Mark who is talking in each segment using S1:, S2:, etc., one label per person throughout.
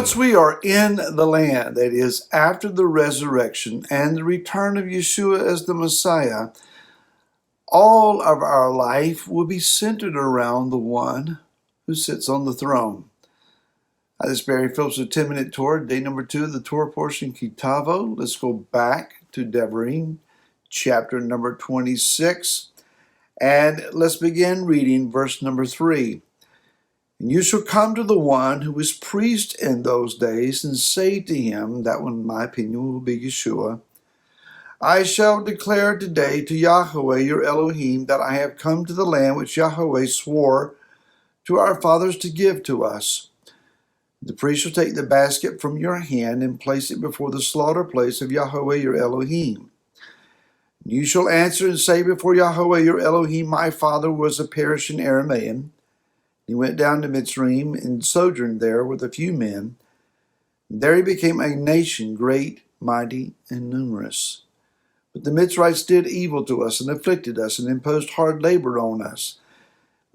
S1: Once we are in the land, that is, after the resurrection and the return of Yeshua as the Messiah, all of our life will be centered around the one who sits on the throne. This is Barry Phillips with 10-Minute Torah, day number 2 of the Torah portion, Tavo. Let's go back to Devarim, chapter number 26, and let's begin reading verse number 3. And you shall come to the one who is priest in those days and say to him, that one in my opinion will be Yeshua, I shall declare today to Yahweh your Elohim that I have come to the land which Yahweh swore to our fathers to give to us. The priest shall take the basket from your hand and place it before the slaughter place of Yahweh your Elohim. You shall answer and say before Yahweh your Elohim, my father was a Persian Aramaean. He went down to Mitzrayim and sojourned there with a few men. There he became a nation great, mighty, and numerous. But the Mitzrites did evil to us and afflicted us and imposed hard labor on us.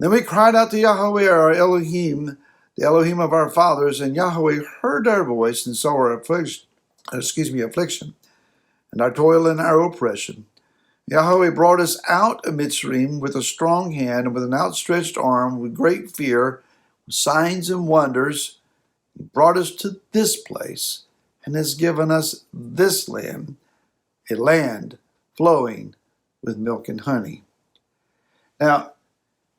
S1: Then we cried out to Yahweh our Elohim, the Elohim of our fathers, and Yahweh heard our voice and saw our affliction, and our toil and our oppression. Yahweh brought us out of Mitzrayim with a strong hand and with an outstretched arm, with great fear, with signs and wonders. He brought us to this place and has given us this land, a land flowing with milk and honey. Now,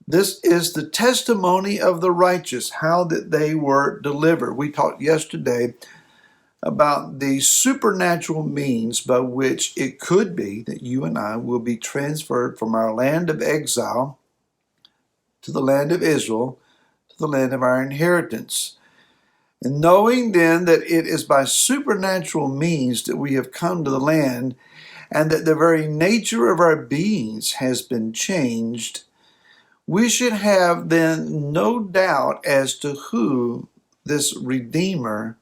S1: this is the testimony of the righteous, how that they were delivered. We talked yesterday about the supernatural means by which it could be that you and I will be transferred from our land of exile to the land of Israel, to the land of our inheritance. And knowing then that it is by supernatural means that we have come to the land, and that the very nature of our beings has been changed, we should have then no doubt as to who this Redeemer,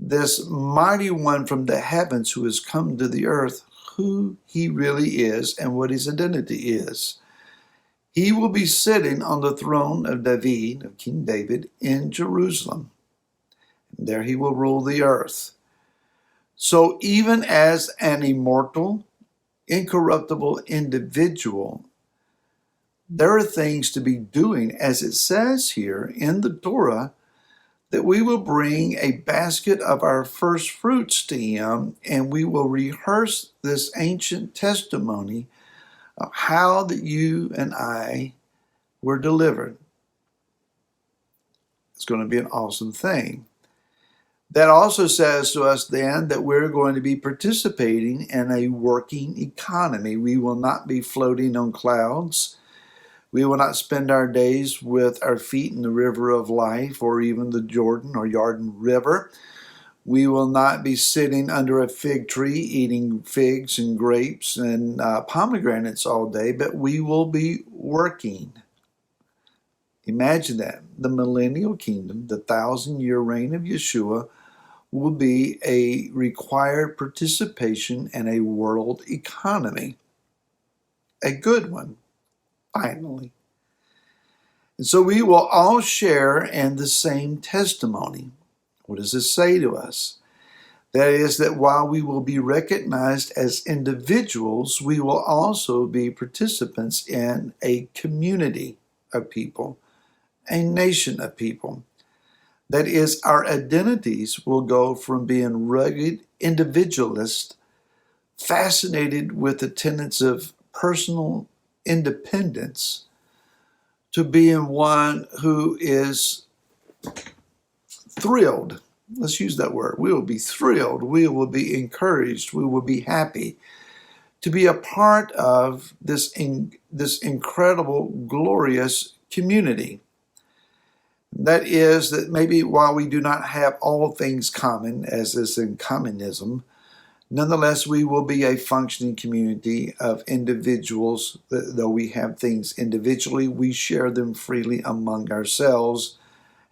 S1: this mighty one from the heavens who has come to the earth, who he really is and what his identity is. He will be sitting on the throne of David, of King David, in Jerusalem. And there he will rule the earth. So even as an immortal, incorruptible individual, there are things to be doing, as it says here in the Torah, that we will bring a basket of our first fruits to him, and we will rehearse this ancient testimony of how that you and I were delivered. It's going to be an awesome thing. That also says to us then that we're going to be participating in a working economy. We will not be floating on clouds. We will not spend our days with our feet in the river of life or even the Jordan or Yarden River. We will not be sitting under a fig tree eating figs and grapes and pomegranates all day, but we will be working. Imagine that. The millennial kingdom, the 1,000-year reign of Yeshua, will be a required participation in a world economy. A good one. Finally. And so we will all share in the same testimony. What does this say to us? That is that while we will be recognized as individuals, we will also be participants in a community of people, a nation of people. That is, our identities will go from being rugged individualists, fascinated with the tenets of personal independence, to being one who is thrilled. Let's use that word. We will be thrilled. We will be encouraged. We will be happy to be a part of this incredible, glorious community. That is that maybe while we do not have all things common, as is in communism, nonetheless, we will be a functioning community of individuals. Though we have things individually, we share them freely among ourselves,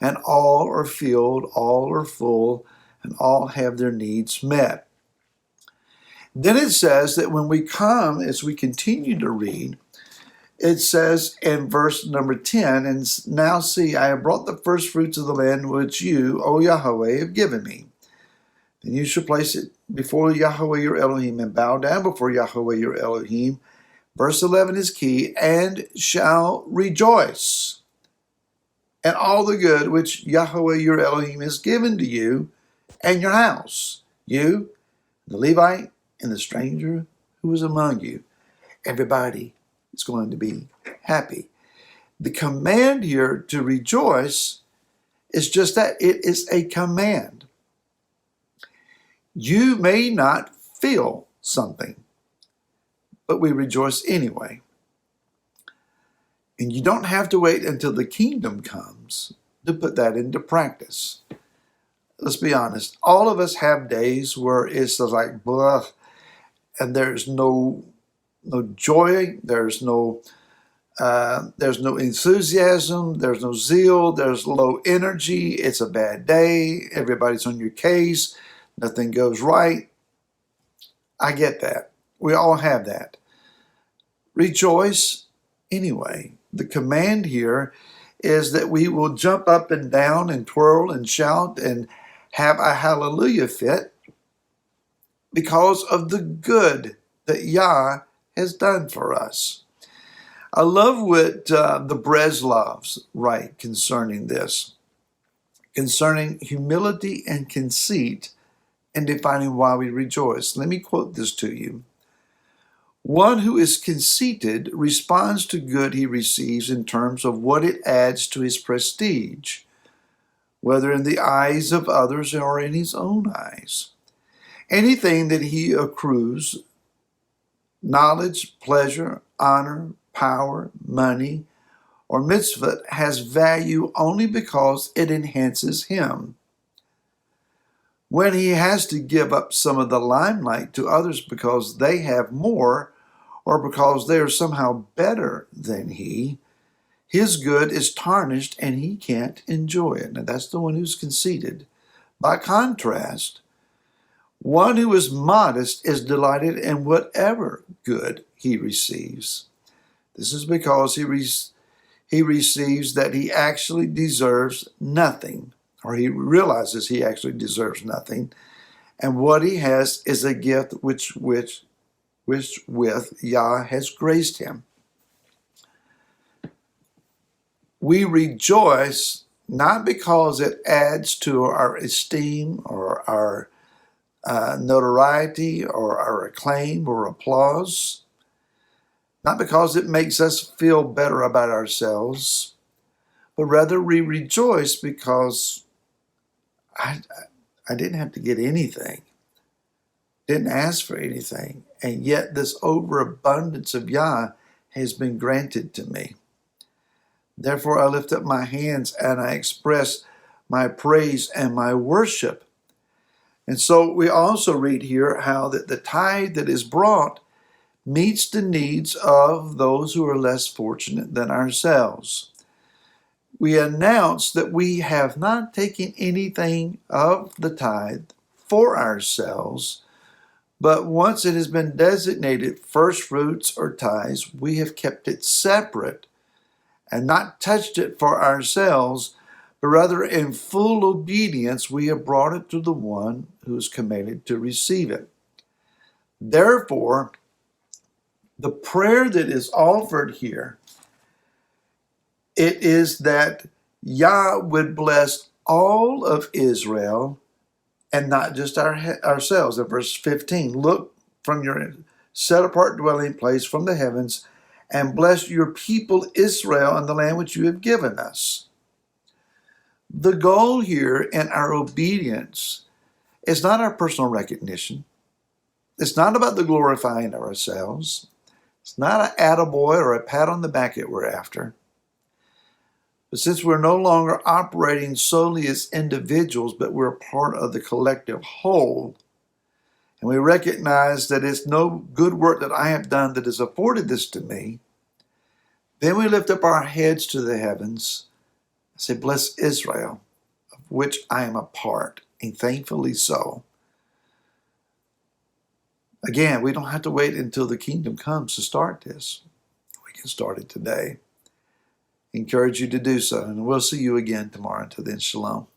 S1: and all are filled, all are full, and all have their needs met. Then it says that when we come, as we continue to read, it says in verse number 10, and now see, I have brought the first fruits of the land which you, O Yahweh, have given me. Then you shall place it before Yahweh your Elohim and bow down before Yahweh your Elohim. Verse 11 is key, and shall rejoice at all the good which Yahweh your Elohim has given to you and your house, you, the Levite, and the stranger who is among you. Everybody is going to be happy. The command here to rejoice is just that. It is a command. You may not feel something, but we rejoice anyway. And you don't have to wait until the kingdom comes to put that into practice. Let's be honest. All of us have days where it's like, blah, and there's no joy, there's no enthusiasm, there's no zeal, there's low energy, it's a bad day, everybody's on your case, nothing goes right. I get that. We all have that. Rejoice anyway. The command here is that we will jump up and down and twirl and shout and have a hallelujah fit because of the good that Yah has done for us. I love what the Breslovs write concerning this, concerning humility and conceit and defining why we rejoice. Let me quote this to you. One who is conceited responds to good he receives in terms of what it adds to his prestige, whether in the eyes of others or in his own eyes. Anything that he accrues, knowledge, pleasure, honor, power, money, or mitzvah, has value only because it enhances him. When he has to give up some of the limelight to others because they have more or because they are somehow better than he, his good is tarnished and he can't enjoy it. Now that's the one who's conceited. By contrast, one who is modest is delighted in whatever good he receives. This is because he receives that he actually deserves nothing, or he realizes he actually deserves nothing, and what he has is a gift which with Yah has graced him. We rejoice not because it adds to our esteem or our notoriety or our acclaim or applause, not because it makes us feel better about ourselves, but rather we rejoice because I didn't have to get anything, didn't ask for anything, and yet this overabundance of Yah has been granted to me. Therefore I lift up my hands and I express my praise and my worship. And so we also read here how that the tithe that is brought meets the needs of those who are less fortunate than ourselves. We announce that we have not taken anything of the tithe for ourselves, but once it has been designated first fruits or tithes, we have kept it separate and not touched it for ourselves, but rather in full obedience we have brought it to the one who is commanded to receive it. Therefore, the prayer that is offered here, it is that Yah would bless all of Israel and not just ourselves. In verse 15, look from your set-apart dwelling place from the heavens and bless your people Israel and the land which you have given us. The goal here in our obedience is not our personal recognition. It's not about the glorifying of ourselves. It's not an attaboy or a pat on the back that we're after. But since we're no longer operating solely as individuals, but we're part of the collective whole, and we recognize that it's no good work that I have done that has afforded this to me, then we lift up our heads to the heavens and say, bless Israel, of which I am a part, and thankfully so. Again, we don't have to wait until the kingdom comes to start this. We Get started today. Encourage you to do so, and we'll see you again tomorrow. Until then, shalom.